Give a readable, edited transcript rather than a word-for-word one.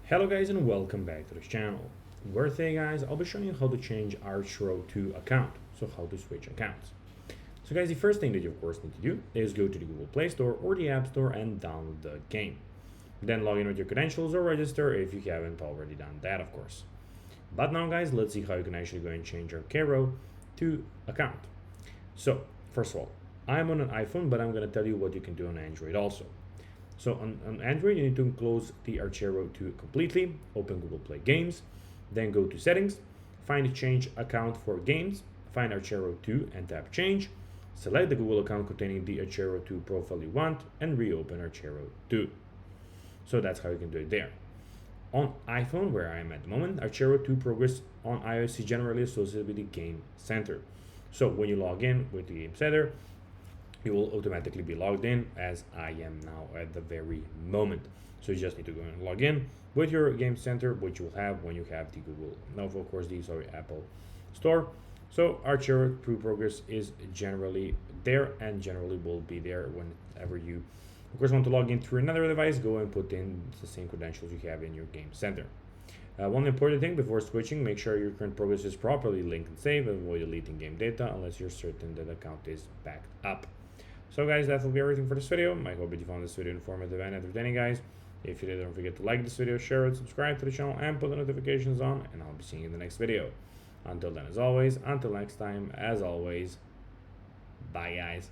Hello guys and welcome back to this channel, where today guys I'll be showing you how to change Archero to account, so how to switch accounts. So guys, the first thing that you of course need to do is go to the Google Play Store or the App Store and download the game. Then log in with your credentials or register if you haven't already done that of course. But now guys, let's see how you can actually go and change Archero to account. So first of all, I'm on an iPhone, but I'm going to tell you what you can do on Android also. So on Android, you need to close the Archero 2 completely, open Google Play Games, then go to Settings, find Change Account for Games, find Archero 2 and tap Change, select the Google account containing the Archero 2 profile you want, and reopen Archero 2. So that's how you can do it there. On iPhone, where I am at the moment, Archero 2 progress on iOS is generally associated with the Game Center. So when you log in with the Game Center, you will automatically be logged in, as I am now at the very moment. So you just need to go and log in with your Game Center, which you will have when you have the Google, no, of course, the Apple Store. So Archero 2 progress is generally there and generally will be there whenever you, of course, want to log in through another device. Go and put in the same credentials you have in your Game Center. One important thing before switching, make sure your current progress is properly linked and saved, and avoid deleting game data unless you're certain that the account is backed up. So guys, that will be everything for this video. I hope that you found this video informative and entertaining, guys. If you did, don't forget to like this video, share it, subscribe to the channel, and put the notifications on, and I'll be seeing you in the next video. Until then, as always, until next time, as always, bye guys.